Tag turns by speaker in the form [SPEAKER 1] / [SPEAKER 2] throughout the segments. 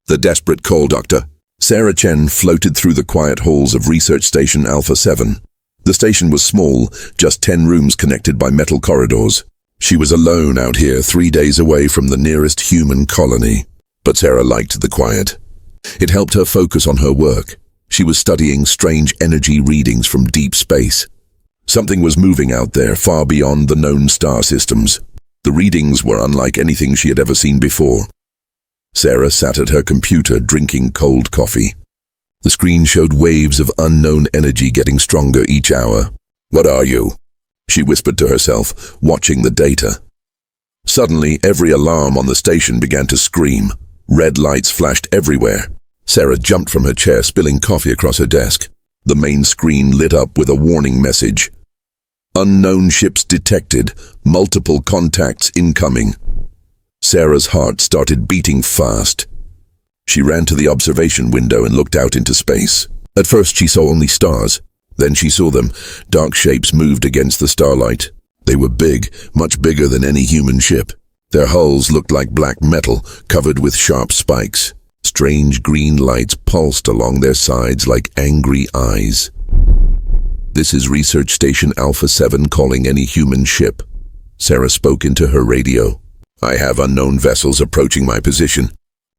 [SPEAKER 1] The desperate call, Doctor. Sarah Chen floated through the quiet halls of Research Station Alpha 7. The station was small, just 10 rooms connected by metal corridors. She was alone out here, 3 days away from the nearest human colony. But Sarah liked the quiet. It helped her focus on her work. She was studying strange energy readings from deep space. Something was moving out there, far beyond the known star systems. The readings were unlike anything she had ever seen before. Sarah sat at her computer, drinking cold coffee. The screen showed waves of unknown energy getting stronger each hour. "What are you?" she whispered to herself, watching the data. Suddenly, every alarm on the station began to scream. Red lights flashed everywhere. Sarah jumped from her chair, spilling coffee across her desk. The main screen lit up with a warning message. "Unknown ships detected. Multiple contacts incoming." Sarah's heart started beating fast. She ran to the observation window and looked out into space. At first she saw only stars. Then she saw them. Dark shapes moved against the starlight. They were big, much bigger than any human ship. Their hulls looked like black metal, covered with sharp spikes. Strange green lights pulsed along their sides like angry eyes. "This is Research Station Alpha 7 calling any human ship." Sarah spoke into her radio. "I have unknown vessels approaching my position.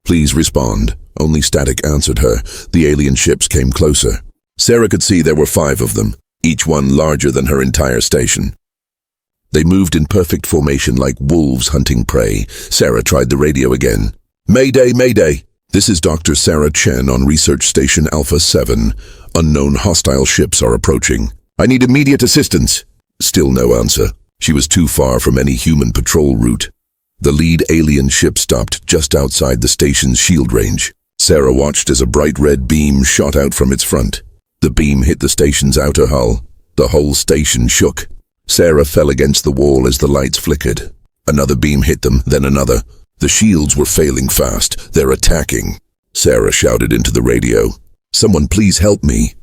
[SPEAKER 1] Please respond." Only static answered her. The alien ships came closer. Sarah could see there were 5 of them, each one larger than her entire station. They moved in perfect formation like wolves hunting prey. Sarah tried the radio again. "Mayday, mayday! This is Dr. Sarah Chen on Research Station Alpha 7. Unknown hostile ships are approaching. I need immediate assistance." Still no answer. She was too far from any human patrol route. The lead alien ship stopped just outside the station's shield range. Sarah watched as a bright red beam shot out from its front. The beam hit the station's outer hull. The whole station shook. Sarah fell against the wall as the lights flickered. Another beam hit them, then another. The shields were failing fast. "They're attacking." Sarah shouted into the radio. "Someone please help me."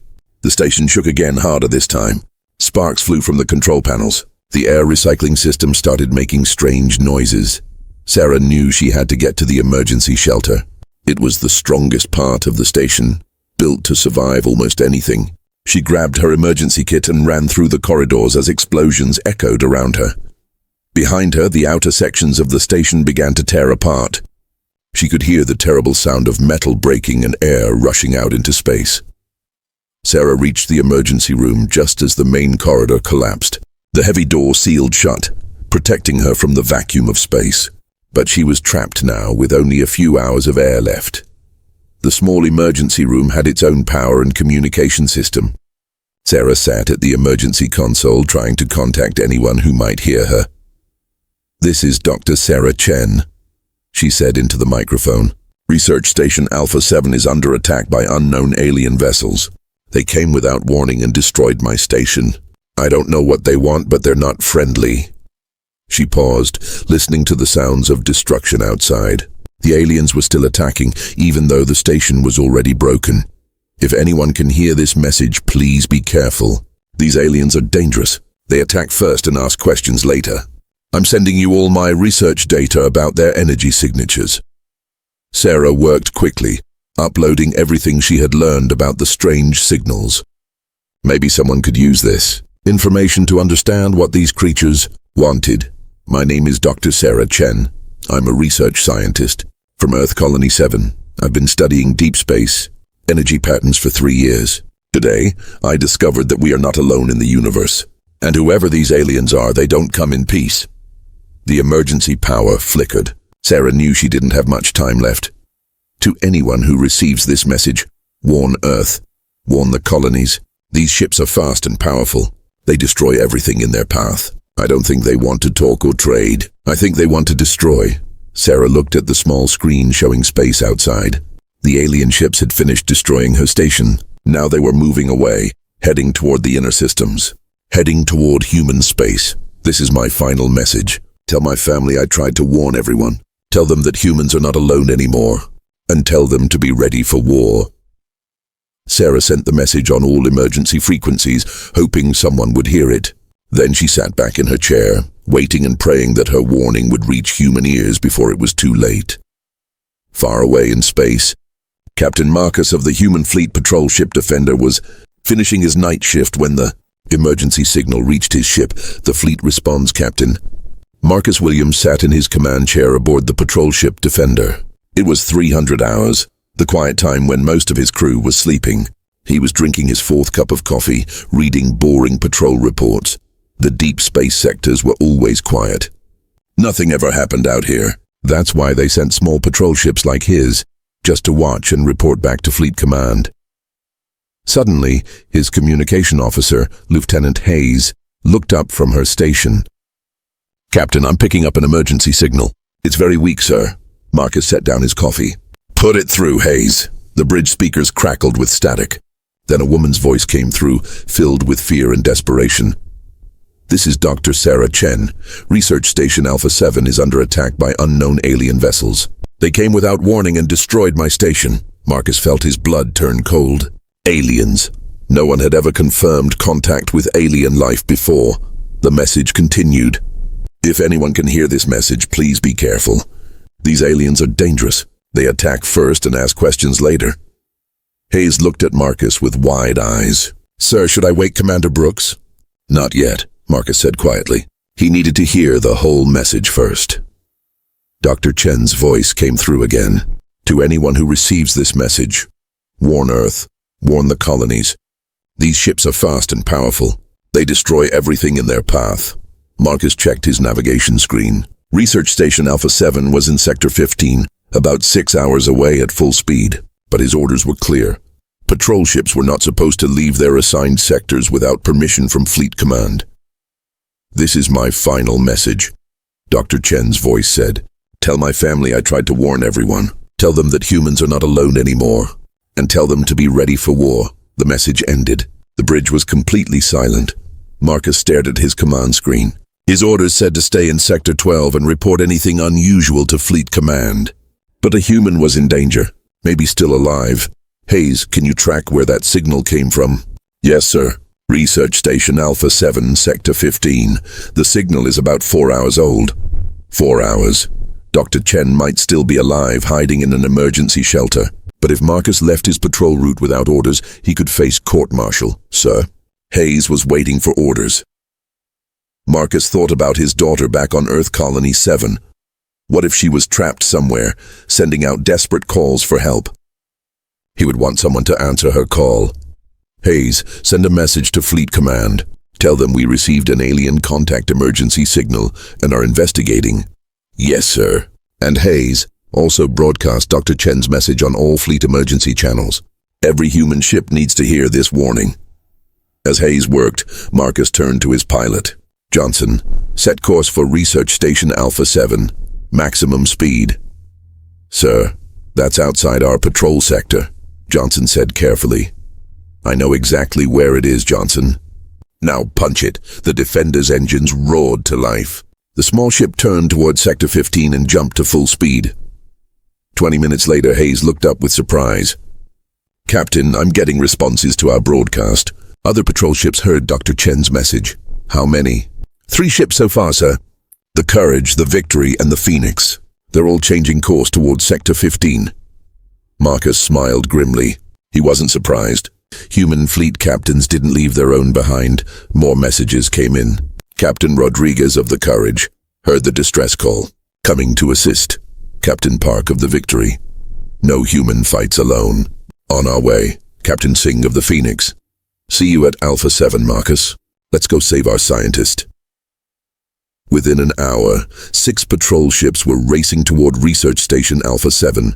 [SPEAKER 1] The station shook again, harder this time. Sparks flew from the control panels. The air recycling system started making strange noises. Sarah knew she had to get to the emergency shelter. It was the strongest part of the station, built to survive almost anything. She grabbed her emergency kit and ran through the corridors as explosions echoed around her. Behind her, the outer sections of the station began to tear apart. She could hear the terrible sound of metal breaking and air rushing out into space. Sarah reached the emergency room just as the main corridor collapsed. The heavy door sealed shut, protecting her from the vacuum of space. But she was trapped now with only a few hours of air left. The small emergency room had its own power and communication system. Sarah sat at the emergency console trying to contact anyone who might hear her. "This is Dr. Sarah Chen," she said into the microphone. "Research Station Alpha 7 is under attack by unknown alien vessels. They came without warning and destroyed my station. I don't know what they want, but they're not friendly." She paused, listening to the sounds of destruction outside. The aliens were still attacking, even though the station was already broken. "If anyone can hear this message, please be careful. These aliens are dangerous. They attack first and ask questions later. I'm sending you all my research data about their energy signatures." Sarah worked quickly, uploading everything she had learned about the strange signals. Maybe someone could use this information to understand what these creatures wanted. "My name is Dr. Sarah Chen. I'm a research scientist from Earth Colony 7. I've been studying deep space energy patterns for 3 years. Today, I discovered that we are not alone in the universe. And whoever these aliens are, they don't come in peace." The emergency power flickered. Sarah knew she didn't have much time left. "To anyone who receives this message, warn Earth. Warn the colonies. These ships are fast and powerful. They destroy everything in their path. I don't think they want to talk or trade. I think they want to destroy." Sarah looked at the small screen showing space outside. The alien ships had finished destroying her station. Now they were moving away, heading toward the inner systems, heading toward human space. "This is my final message. Tell my family I tried to warn everyone. Tell them that humans are not alone anymore. And tell them to be ready for war." Sarah sent the message on all emergency frequencies, hoping someone would hear it. Then she sat back in her chair, waiting and praying that her warning would reach human ears before it was too late. far away in space. Captain Marcus of the human fleet patrol ship Defender was finishing his night shift when the emergency signal reached his ship. The fleet responds, Captain. Marcus Williams sat in his command chair aboard the patrol ship Defender. It was 300 hours, the quiet time when most of his crew was sleeping. He was drinking his fourth cup of coffee, reading boring patrol reports. The deep space sectors were always quiet. Nothing ever happened out here. That's why they sent small patrol ships like his, just to watch and report back to Fleet Command. Suddenly, his communication officer, Lieutenant Hayes, looked up from her station. Captain, I'm picking up an emergency signal. It's very weak, sir. Marcus set down his coffee. Put it through, Hayes. The bridge speakers crackled with static. Then a woman's voice came through, filled with fear and desperation. This is Dr. Sarah Chen. Research Station Alpha 7 is under attack by unknown alien vessels. They came without warning and destroyed my station. Marcus felt his blood turn cold. Aliens. No one had ever confirmed contact with alien life before. The message continued. If anyone can hear this message, please be careful. These aliens are dangerous. They attack first and ask questions later. Hayes looked at Marcus with wide eyes. Sir, should I wake Commander Brooks? Not yet, Marcus said quietly. He needed to hear the whole message first. Dr. Chen's voice came through again. To anyone who receives this message, warn Earth, warn the colonies. These ships are fast and powerful. They destroy everything in their path. Marcus checked his navigation screen. Research Station Alpha 7 was in Sector 15, about 6 hours away at full speed. But his orders were clear. Patrol ships were not supposed to leave their assigned sectors without permission from Fleet Command. This is my final message, Dr. Chen's voice said. Tell my family I tried to warn everyone. Tell them that humans are not alone anymore. And tell them to be ready for war. The message ended. The bridge was completely silent. Marcus stared at his command screen. His orders said to stay in Sector 12 and report anything unusual to Fleet Command. But a human was in danger, maybe still alive. Hayes, can you track where that signal came from? Yes, sir. Research Station Alpha 7, Sector 15. The signal is about 4 hours old. 4 hours. Dr. Chen might still be alive, hiding in an emergency shelter. But if Marcus left his patrol route without orders, he could face court-martial, sir. Hayes was waiting for orders. Marcus thought about his daughter back on Earth Colony 7. What if she was trapped somewhere, sending out desperate calls for help? He would want someone to answer her call. Hayes, send a message to Fleet Command. Tell them we received an alien contact emergency signal and are investigating. Yes, sir. And Hayes, also broadcast Dr. Chen's message on all fleet emergency channels. Every human ship needs to hear this warning. As Hayes worked, Marcus turned to his pilot. Johnson, set course for Research Station Alpha 7. Maximum speed. Sir, that's outside our patrol sector, Johnson said carefully. I know exactly where it is, Johnson. Now punch it. The Defender's engines roared to life. The small ship turned toward Sector 15 and jumped to full speed. 20 minutes later, Hayes looked up with surprise. Captain, I'm getting responses to our broadcast. Other patrol ships heard Dr. Chen's message. How many? 3 ships so far, sir. The Courage, the Victory, and the Phoenix. They're all changing course towards Sector 15. Marcus smiled grimly. He wasn't surprised. Human fleet captains didn't leave their own behind. More messages came in. Captain Rodriguez of the Courage heard the distress call. Coming to assist. Captain Park of the Victory. No human fights alone. On our way. Captain Singh of the Phoenix. See you at Alpha 7, Marcus. Let's go save our scientist. Within an hour, 6 patrol ships were racing toward Research Station Alpha 7.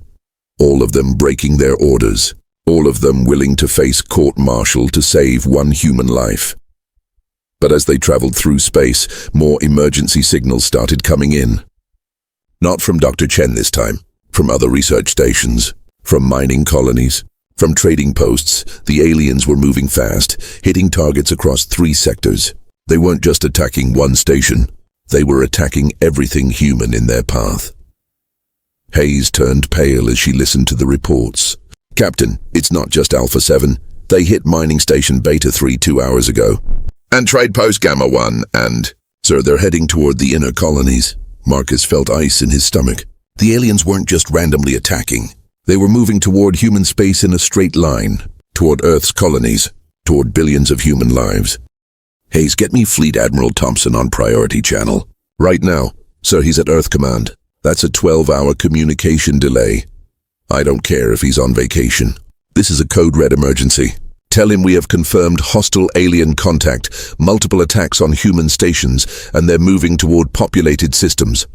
[SPEAKER 1] All of them breaking their orders. All of them willing to face court-martial to save one human life. But as they traveled through space, more emergency signals started coming in. Not from Dr. Chen this time, from other research stations, from mining colonies, from trading posts. The aliens were moving fast, hitting targets across 3 sectors. They weren't just attacking one station, they were attacking everything human in their path. Hayes turned pale as she listened to the reports. Captain, it's not just Alpha 7. They hit mining station Beta 3 2 hours ago. And trade post Gamma 1 and... Sir, they're heading toward the inner colonies. Marcus felt ice in his stomach. The aliens weren't just randomly attacking. They were moving toward human space in a straight line, toward Earth's colonies, toward billions of human lives. Hayes, get me Fleet Admiral Thompson on Priority Channel. Right now. Sir, he's at Earth Command. That's a 12-hour communication delay. I don't care if he's on vacation. This is a code red emergency. Tell him we have confirmed hostile alien contact, multiple attacks on human stations, and they're moving toward populated systems.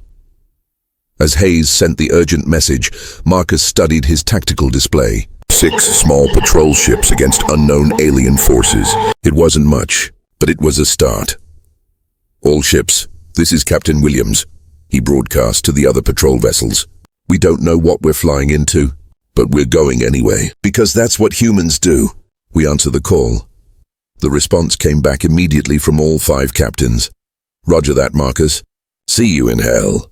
[SPEAKER 1] As Hayes sent the urgent message, Marcus studied his tactical display. 6 small patrol ships against unknown alien forces. It wasn't much, but it was a start. All ships, this is Captain Williams. He broadcast to the other patrol vessels. We don't know what we're flying into, but we're going anyway, because that's what humans do. We answer the call. The response came back immediately from all 5 captains. Roger that, Marcus. See you in hell.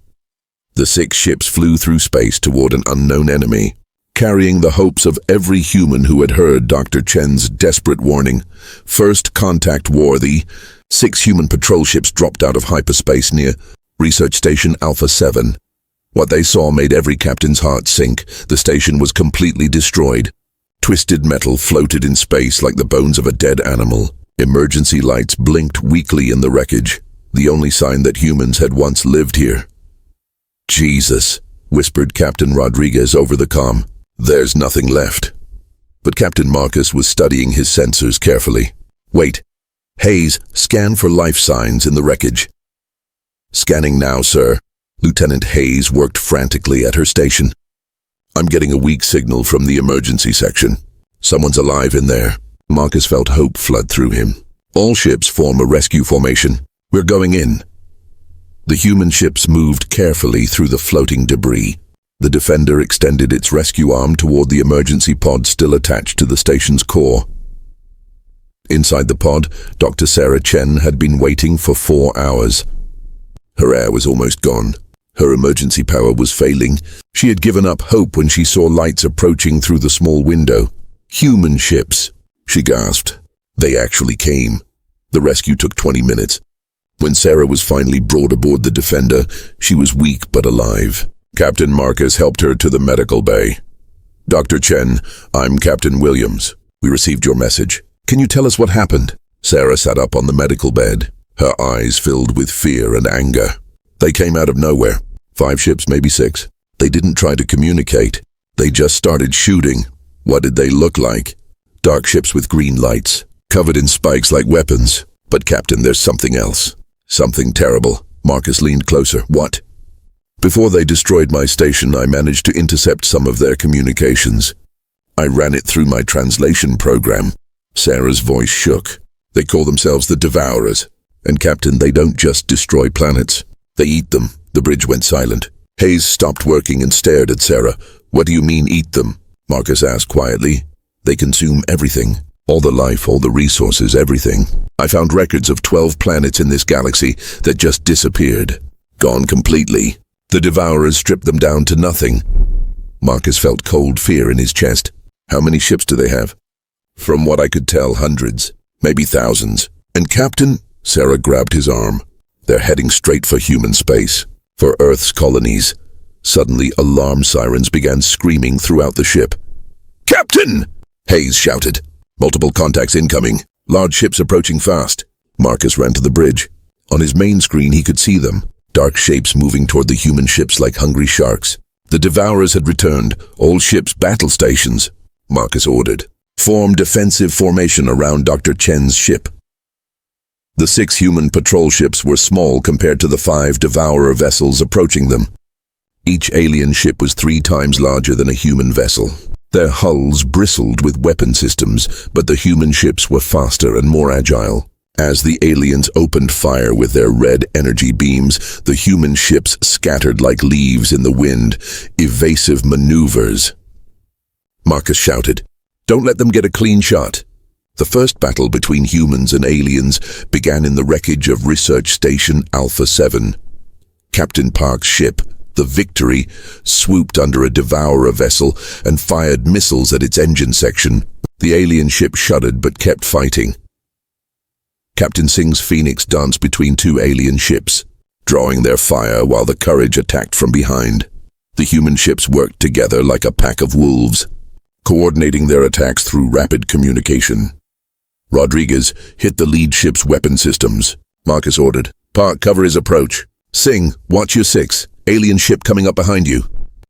[SPEAKER 1] The 6 ships flew through space toward an unknown enemy, carrying the hopes of every human who had heard Dr. Chen's desperate warning. First contact worthy, 6 human patrol ships dropped out of hyperspace near Research Station Alpha 7. What they saw made every captain's heart sink. The station was completely destroyed. Twisted metal floated in space like the bones of a dead animal. Emergency lights blinked weakly in the wreckage, the only sign that humans had once lived here. Jesus, whispered Captain Rodriguez over the comm. There's nothing left. But Captain Marcus was studying his sensors carefully. Wait. Hayes, scan for life signs in the wreckage. Scanning now, sir. Lieutenant Hayes worked frantically at her station. I'm getting a weak signal from the emergency section. Someone's alive in there. Marcus felt hope flood through him. All ships form a rescue formation. We're going in. The human ships moved carefully through the floating debris. The Defender extended its rescue arm toward the emergency pod still attached to the station's core. Inside the pod, Dr. Sarah Chen had been waiting for 4 hours. Her air was almost gone. Her emergency power was failing. She had given up hope when she saw lights approaching through the small window. Human ships, she gasped. They actually came. The rescue took 20 minutes. When Sarah was finally brought aboard the Defender, she was weak but alive. Captain Marcus helped her to the medical bay. Dr. Chen, I'm Captain Williams. We received your message. Can you tell us what happened? Sarah sat up on the medical bed, her eyes filled with fear and anger. They came out of nowhere. 5 ships, maybe 6. They didn't try to communicate. They just started shooting. What did they look like? Dark ships with green lights, covered in spikes like weapons. But Captain, there's something else. Something terrible. Marcus leaned closer. What? Before they destroyed my station, I managed to intercept some of their communications. I ran it through my translation program. Sarah's voice shook. They call themselves the Devourers. And Captain, they don't just destroy planets. They eat them. The bridge went silent. Hayes stopped working and stared at Sarah. What do you mean, eat them? Marcus asked quietly. They consume everything. All the life, all the resources, everything. I found records of 12 planets in this galaxy that just disappeared. Gone completely. The Devourers stripped them down to nothing. Marcus felt cold fear in his chest. How many ships do they have? From what I could tell, hundreds, maybe thousands. And Captain? Sarah grabbed his arm. They're heading straight for human space, for Earth's colonies. Suddenly, alarm sirens began screaming throughout the ship. Captain! Hayes shouted. Multiple contacts incoming. Large ships approaching fast. Marcus ran to the bridge. On his main screen, he could see them. Dark shapes moving toward the human ships like hungry sharks. The Devourers had returned. All ships battle stations. Marcus ordered. Form defensive formation around Dr. Chen's ship. The 6 human patrol ships were small compared to the 5 Devourer vessels approaching them. Each alien ship was 3 times larger than a human vessel. Their hulls bristled with weapon systems, but the human ships were faster and more agile. As the aliens opened fire with their red energy beams, the human ships scattered like leaves in the wind, evasive maneuvers. Marcus shouted, "Don't let them get a clean shot." The first battle between humans and aliens began in the wreckage of Research Station Alpha 7. Captain Park's ship, the Victory, swooped under a Devourer vessel and fired missiles at its engine section. The alien ship shuddered but kept fighting. Captain Singh's Phoenix danced between 2 alien ships, drawing their fire while the Courage attacked from behind. The human ships worked together like a pack of wolves, coordinating their attacks through rapid communication. Rodriguez hit the lead ship's weapon systems. Marcus ordered, "Park, cover his approach. Singh, watch your 6. Alien ship coming up behind you."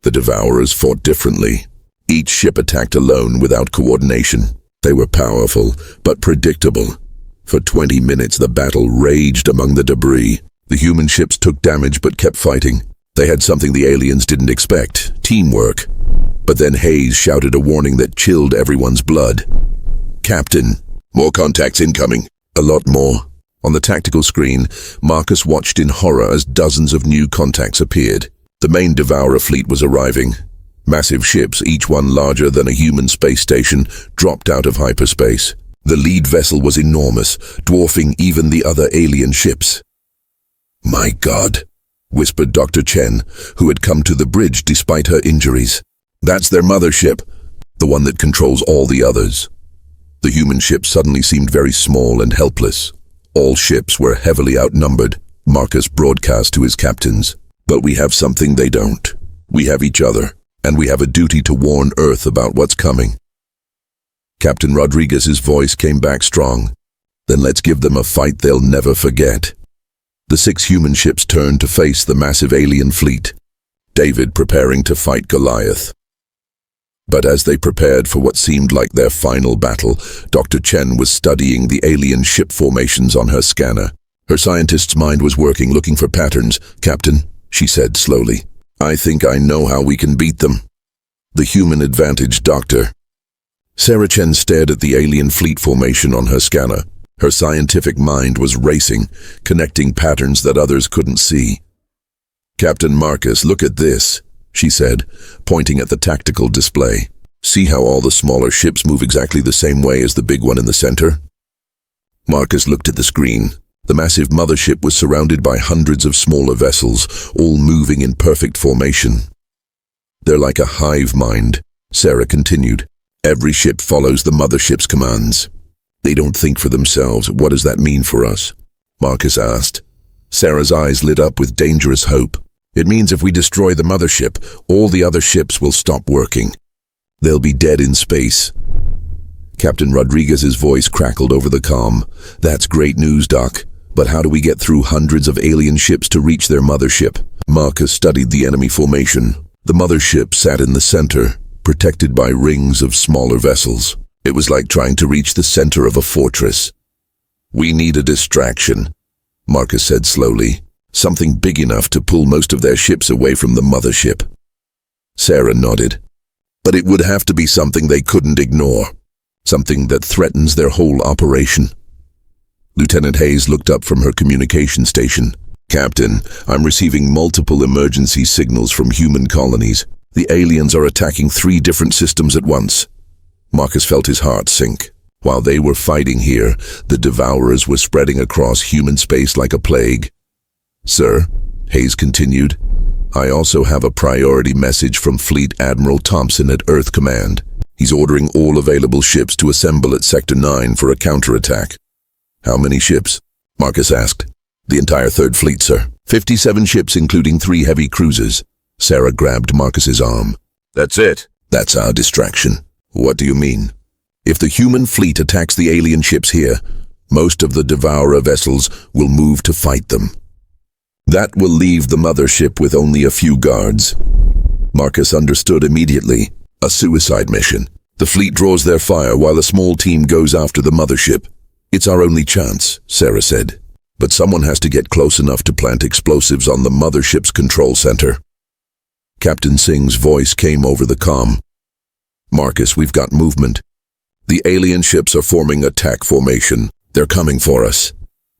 [SPEAKER 1] The Devourers fought differently. Each ship attacked alone without coordination. They were powerful, but predictable. For 20 minutes the battle raged among the debris. The human ships took damage but kept fighting. They had something the aliens didn't expect: teamwork. But then Hayes shouted a warning that chilled everyone's blood. "Captain, more contacts incoming." A lot more. On the tactical screen, Marcus watched in horror as dozens of new contacts appeared. The main Devourer fleet was arriving. Massive ships, each one larger than a human space station, dropped out of hyperspace. The lead vessel was enormous, dwarfing even the other alien ships. "My God," whispered Dr. Chen, who had come to the bridge despite her injuries. "That's their mothership, the one that controls all the others." The human ship suddenly seemed very small and helpless. All ships were heavily outnumbered. Marcus broadcast to his captains, "But we have something they don't. We have each other, and we have a duty to warn Earth about what's coming." Captain Rodriguez's voice came back strong. "Then let's give them a fight they'll never forget." The 6 human ships turned to face the massive alien fleet, David preparing to fight Goliath. But as they prepared for what seemed like their final battle, Dr. Chen was studying the alien ship formations on her scanner. Her scientist's mind was working, looking for patterns. "Captain," she said slowly, "I think I know how we can beat them." "The human advantage, Doctor." Sarah Chen stared at the alien fleet formation on her scanner. Her scientific mind was racing, connecting patterns that others couldn't see. "Captain Marcus, look at this," she said, pointing at the tactical display. "See how all the smaller ships move exactly the same way as the big one in the center?" Marcus looked at the screen. The massive mothership was surrounded by hundreds of smaller vessels, all moving in perfect formation. "They're like a hive mind," Sarah continued. "Every ship follows the mothership's commands. They don't think for themselves. What does that mean for us?" Marcus asked. Sarah's eyes lit up with dangerous hope. "It means if we destroy the mothership, all the other ships will stop working. They'll be dead in space." Captain Rodriguez's voice crackled over the comm. "That's great news, Doc. But how do we get through hundreds of alien ships to reach their mothership?" Marcus studied the enemy formation. The mothership sat in the center, protected by rings of smaller vessels. It was like trying to reach the center of a fortress. "We need a distraction," Marcus said slowly. "Something big enough to pull most of their ships away from the mothership." Sarah nodded. "But it would have to be something they couldn't ignore. Something that threatens their whole operation." Lieutenant Hayes looked up from her communication station. "Captain, I'm receiving multiple emergency signals from human colonies. The aliens are attacking 3 different systems at once." Marcus felt his heart sink. While they were fighting here, the Devourers were spreading across human space like a plague. "Sir," Hayes continued, "I also have a priority message from Fleet Admiral Thompson at Earth Command. He's ordering all available ships to assemble at Sector 9 for a counterattack." "How many ships?" Marcus asked. "The entire 3rd Fleet, sir. 57 ships, including 3 heavy cruisers." Sarah grabbed Marcus's arm. "That's it?" "That's our distraction." "What do you mean?" "If the human fleet attacks the alien ships here, most of the Devourer vessels will move to fight them. That will leave the mothership with only a few guards." Marcus understood immediately. A suicide mission. The fleet draws their fire while a small team goes after the mothership. "It's our only chance," Sarah said. "But someone has to get close enough to plant explosives on the mothership's control center." Captain Singh's voice came over the comm. "Marcus, we've got movement. The alien ships are forming attack formation. They're coming for us."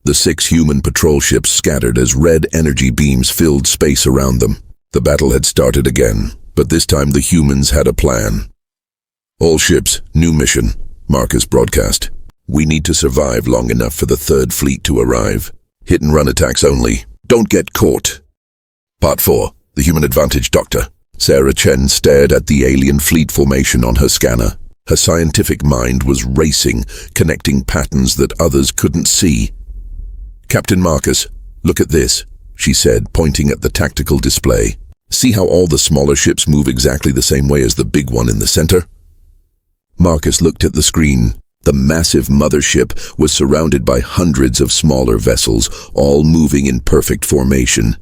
[SPEAKER 1] The 6 human patrol ships scattered as red energy beams filled space around them. The battle had started again, but this time the humans had a plan. "All ships, new mission," Marcus broadcast. "We need to survive long enough for the 3rd Fleet to arrive. Hit-and-run attacks only. Don't get caught." Part 4. The Human Advantage, Doctor. Sarah Chen stared at the alien fleet formation on her scanner. Her scientific mind was racing, connecting patterns that others couldn't see. "Captain Marcus, look at this," she said, pointing at the tactical display. See how all the smaller ships move exactly the same way as the big one in the center? Marcus looked at the screen. The massive mothership was surrounded by hundreds of smaller vessels, all moving in perfect formation.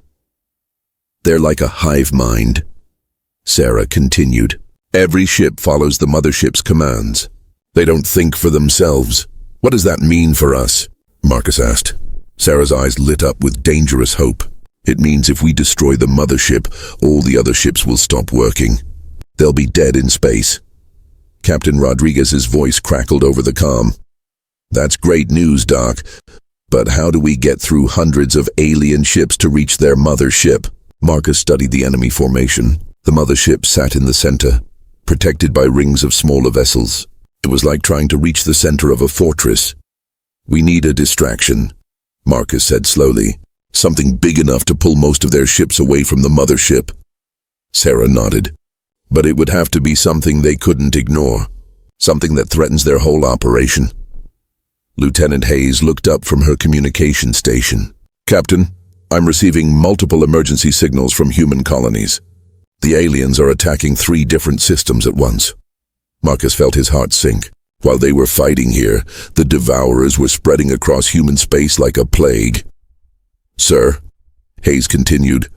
[SPEAKER 1] They're like a hive mind. Sarah continued. Every ship follows the mothership's commands. They don't think for themselves. What does that mean for us? Marcus asked. Sarah's eyes lit up with dangerous hope. It means if we destroy the mothership, all the other ships will stop working. They'll be dead in space. Captain Rodriguez's voice crackled over the comm. That's great news, Doc. But how do we get through hundreds of alien ships to reach their mothership? Marcus studied the enemy formation. The mothership sat in the center, protected by rings of smaller vessels. It was like trying to reach the center of a fortress. We need a distraction, Marcus said slowly. Something big enough to pull most of their ships away from the mothership. Sarah nodded. But it would have to be something they couldn't ignore. Something that threatens their whole operation. Lieutenant Hayes looked up from her communication station. Captain, I'm receiving multiple emergency signals from human colonies. The aliens are attacking 3 different systems at once. Marcus felt his heart sink. While they were fighting here, the Devourers were spreading across human space like a plague. Sir, Hayes continued,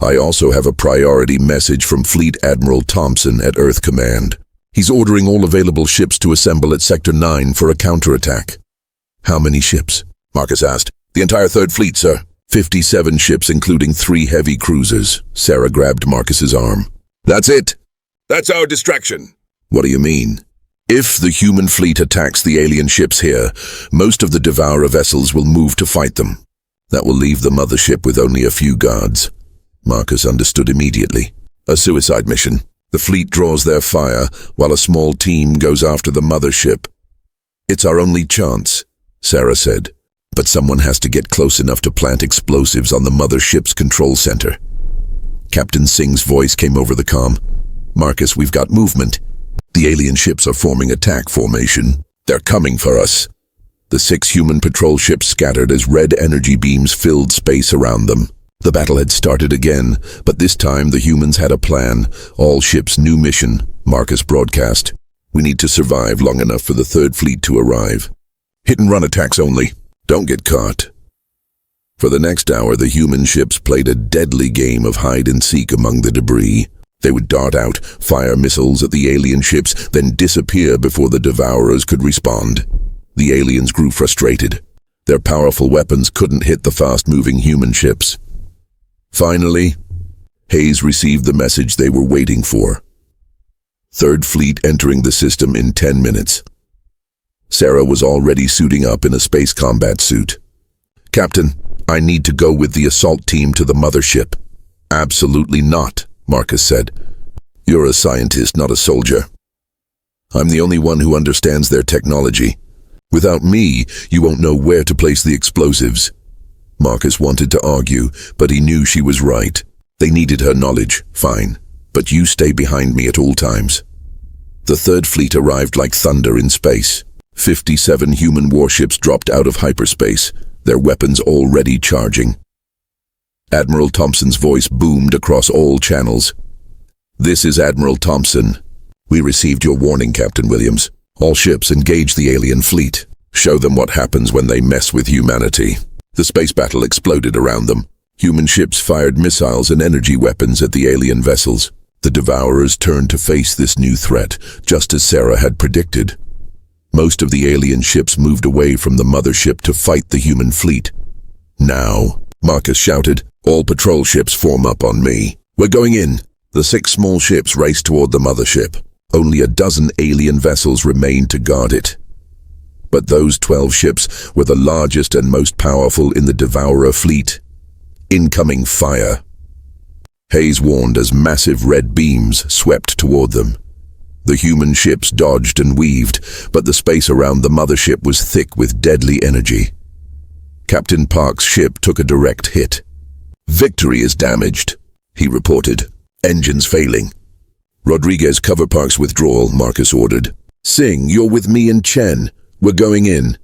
[SPEAKER 1] I also have a priority message from Fleet Admiral Thompson at Earth Command. He's ordering all available ships to assemble at Sector 9 for a counterattack. How many ships? Marcus asked. The entire 3rd Fleet, sir. 57 ships, including 3 heavy cruisers. Sarah grabbed Marcus's arm. That's it. That's our distraction. What do you mean? If the human fleet attacks the alien ships here, most of the Devourer vessels will move to fight them. That will leave the mothership with only a few guards. Marcus understood immediately. A suicide mission. The fleet draws their fire, while a small team goes after the mothership. It's our only chance, Sarah said. But someone has to get close enough to plant explosives on the mothership's control center. Captain Singh's voice came over the comm. Marcus, we've got movement. The alien ships are forming attack formation. They're coming for us. The 6 human patrol ships scattered as red energy beams filled space around them. The battle had started again, but this time the humans had a plan. All ships' new mission, Marcus broadcast. We need to survive long enough for the 3rd Fleet to arrive. Hit-and-run attacks only. Don't get caught. For the next hour, the human ships played a deadly game of hide-and-seek among the debris. They would dart out, fire missiles at the alien ships, then disappear before the Devourers could respond. The aliens grew frustrated. Their powerful weapons couldn't hit the fast-moving human ships. Finally, Hayes received the message they were waiting for. 3rd Fleet entering the system in 10 minutes. Sarah was already suiting up in a space combat suit. Captain, I need to go with the assault team to the mothership. Absolutely not, Marcus said. You're a scientist, not a soldier. I'm the only one who understands their technology. Without me, you won't know where to place the explosives. Marcus wanted to argue, but he knew she was right. They needed her knowledge, fine. But you stay behind me at all times. The 3rd Fleet arrived like thunder in space. 57 human warships dropped out of hyperspace, their weapons already charging. Admiral Thompson's voice boomed across all channels. This is Admiral Thompson. We received your warning, Captain Williams. All ships engage the alien fleet. Show them what happens when they mess with humanity. The space battle exploded around them. Human ships fired missiles and energy weapons at the alien vessels. The Devourers turned to face this new threat, just as Sarah had predicted. Most of the alien ships moved away from the mothership to fight the human fleet. Now, Marcus shouted, all patrol ships form up on me. We're going in. The 6 small ships raced toward the mothership. Only a dozen alien vessels remained to guard it. But those 12 ships were the largest and most powerful in the Devourer fleet. Incoming fire. Hayes warned as massive red beams swept toward them. The human ships dodged and weaved, but the space around the mothership was thick with deadly energy. Captain Park's ship took a direct hit. Victory is damaged, he reported. Engines failing. Rodriguez, cover Park's withdrawal, Marcus ordered. Singh, you're with me and Chen. We're going in.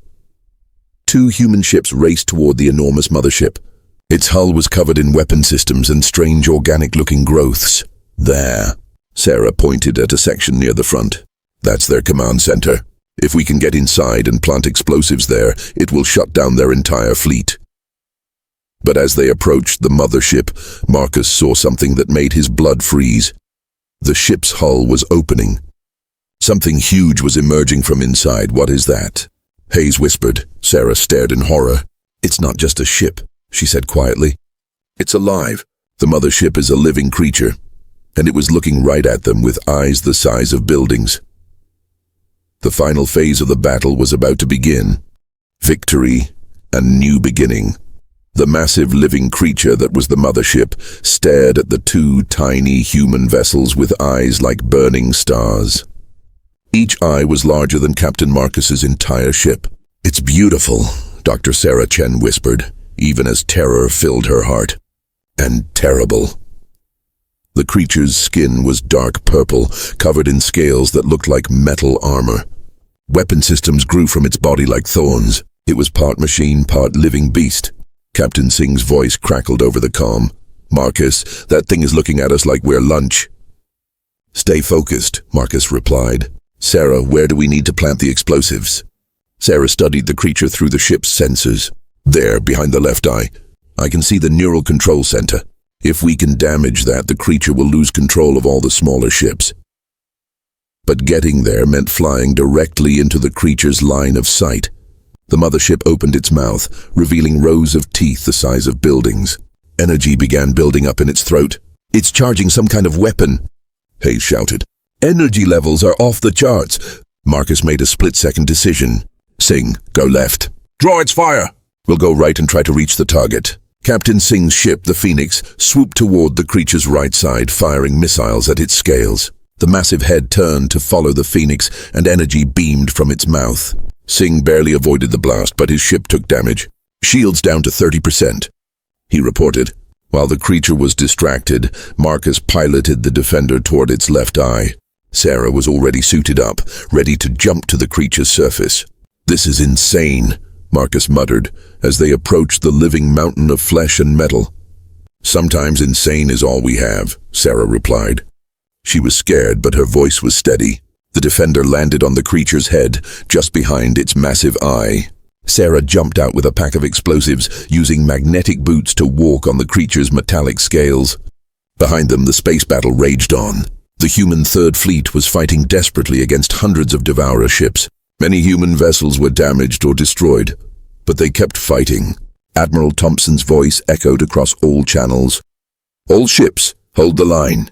[SPEAKER 1] 2 human ships raced toward the enormous mothership. Its hull was covered in weapon systems and strange organic-looking growths. There. Sarah pointed at a section near the front. That's their command center. If we can get inside and plant explosives there, it will shut down their entire fleet. But as they approached the mothership, Marcus saw something that made his blood freeze. The ship's hull was opening. Something huge was emerging from inside. What is that? Hayes whispered. Sarah stared in horror. It's not just a ship, she said quietly. It's alive. The mothership is a living creature, and it was looking right at them with eyes the size of buildings. The final phase of the battle was about to begin. Victory and new beginning. The massive living creature that was the mothership stared at the two tiny human vessels with eyes like burning stars. Each eye was larger than Captain Marcus's entire ship. It's beautiful, Dr. Sarah Chen whispered, even as terror filled her heart. And terrible. The creature's skin was dark purple, covered in scales that looked like metal armor. Weapon systems grew from its body like thorns. It was part machine, part living beast. Captain Singh's voice crackled over the comm. Marcus, that thing is looking at us like we're lunch. Stay focused, Marcus replied. Sarah, where do we need to plant the explosives? Sarah studied the creature through the ship's sensors. There, behind the left eye, I can see the neural control center. If we can damage that, the creature will lose control of all the smaller ships. But getting there meant flying directly into the creature's line of sight. The mothership opened its mouth, revealing rows of teeth the size of buildings. Energy began building up in its throat. It's charging some kind of weapon, Hayes shouted. Energy levels are off the charts. Marcus made a split-second decision. Singh, go left. Draw its fire. We'll go right and try to reach the target. Captain Singh's ship, the Phoenix, swooped toward the creature's right side, firing missiles at its scales. The massive head turned to follow the Phoenix, and energy beamed from its mouth. Singh barely avoided the blast, but his ship took damage. Shields down to 30%, he reported. While the creature was distracted, Marcus piloted the Defender toward its left eye. Sarah was already suited up, ready to jump to the creature's surface. This is insane, Marcus muttered, as they approached the living mountain of flesh and metal. Sometimes insane is all we have, Sarah replied. She was scared, but her voice was steady. The Defender landed on the creature's head, just behind its massive eye. Sarah jumped out with a pack of explosives, using magnetic boots to walk on the creature's metallic scales. Behind them, the space battle raged on. The human Third Fleet was fighting desperately against hundreds of Devourer ships. Many human vessels were damaged or destroyed, but they kept fighting. Admiral Thompson's voice echoed across all channels. All ships, hold the line.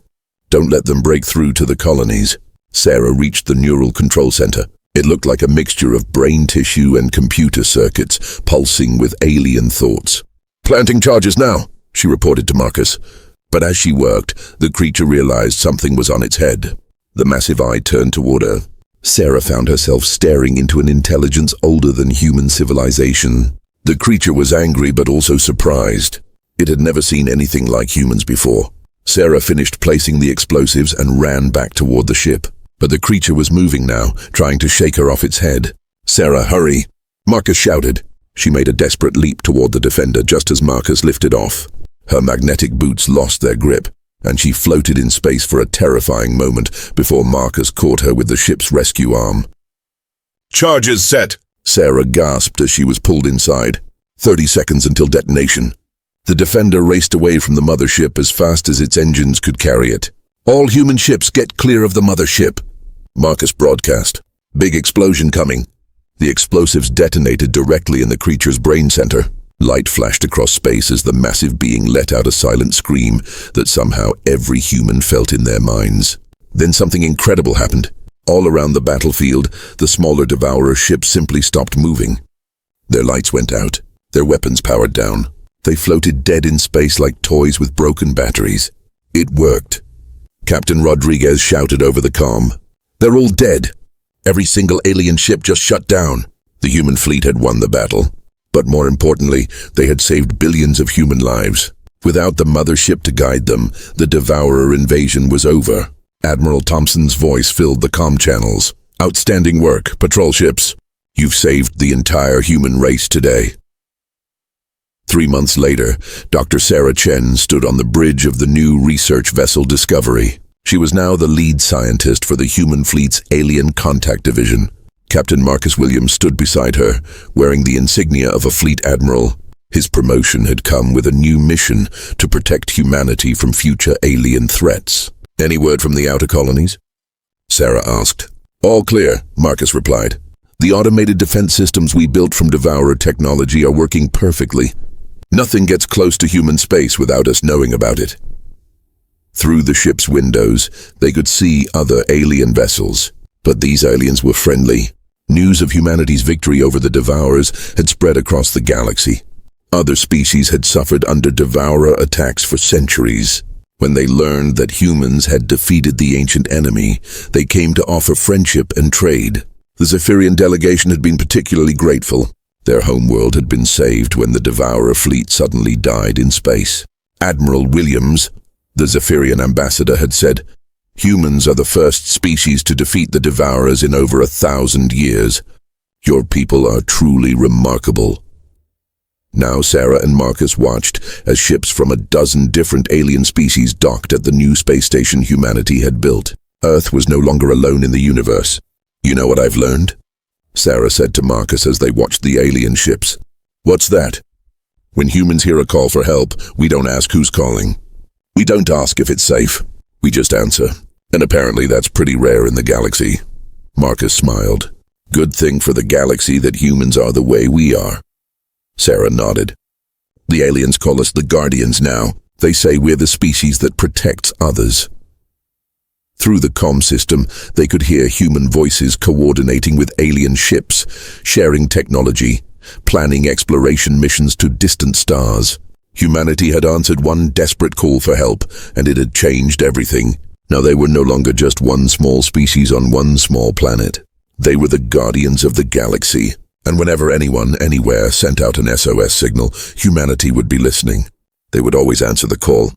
[SPEAKER 1] Don't let them break through to the colonies. Sarah reached the neural control center. It looked like a mixture of brain tissue and computer circuits, pulsing with alien thoughts. Planting charges now, she reported to Marcus. But as she worked, the creature realized something was on its head. The massive eye turned toward her. Sarah found herself staring into an intelligence older than human civilization. The creature was angry but also surprised. It had never seen anything like humans before. Sarah finished placing the explosives and ran back toward the ship. But the creature was moving now, trying to shake her off its head. Sarah, hurry! Marcus shouted. She made a desperate leap toward the Defender just as Marcus lifted off. Her magnetic boots lost their grip, and she floated in space for a terrifying moment before Marcus caught her with the ship's rescue arm. Charges set! Sarah gasped as she was pulled inside. 30 seconds until detonation. The Defender raced away from the mothership as fast as its engines could carry it. All human ships get clear of the mothership. Marcus broadcast. Big explosion coming. The explosives detonated directly in the creature's brain center. Light flashed across space as the massive being let out a silent scream that somehow every human felt in their minds. Then something incredible happened. All around the battlefield, the smaller Devourer ships simply stopped moving. Their lights went out, their weapons powered down. They floated dead in space like toys with broken batteries. It worked. Captain Rodriguez shouted over the comm. They're all dead. Every single alien ship just shut down. The human fleet had won the battle. But more importantly, they had saved billions of human lives. Without the mothership to guide them, the Devourer invasion was over. Admiral Thompson's voice filled the comm channels. Outstanding work, patrol ships. You've saved the entire human race today. 3 months later, Dr. Sarah Chen stood on the bridge of the new research vessel Discovery. She was now the lead scientist for the human fleet's Alien Contact Division. Captain Marcus Williams stood beside her, wearing the insignia of a fleet admiral. His promotion had come with a new mission to protect humanity from future alien threats. "Any word from the outer colonies?" Sarah asked. "All clear," Marcus replied. "The automated defense systems we built from Devourer technology are working perfectly. Nothing gets close to human space without us knowing about it." Through the ship's windows, they could see other alien vessels, but these aliens were friendly. News of humanity's victory over the Devourers had spread across the galaxy. Other species had suffered under Devourer attacks for centuries. When they learned that humans had defeated the ancient enemy, they came to offer friendship and trade. The Zephyrian delegation had been particularly grateful. Their homeworld had been saved when the Devourer fleet suddenly died in space. Admiral Williams, the Zephyrian ambassador, had said, "Humans are the first species to defeat the Devourers in over 1,000 years. Your people are truly remarkable." Now Sarah and Marcus watched as ships from a dozen different alien species docked at the new space station humanity had built. Earth was no longer alone in the universe. "You know what I've learned?" Sarah said to Marcus as they watched the alien ships. "What's that?" "When humans hear a call for help, we don't ask who's calling. We don't ask if it's safe. We just answer. And apparently that's pretty rare in the galaxy." Marcus smiled. "Good thing for the galaxy that humans are the way we are." Sarah nodded. "The aliens call us the Guardians now. They say we're the species that protects others." Through the comm system, they could hear human voices coordinating with alien ships, sharing technology, planning exploration missions to distant stars. Humanity had answered one desperate call for help, and it had changed everything. Now they were no longer just one small species on one small planet. They were the guardians of the galaxy, and whenever anyone, anywhere, sent out an SOS signal, humanity would be listening. They would always answer the call,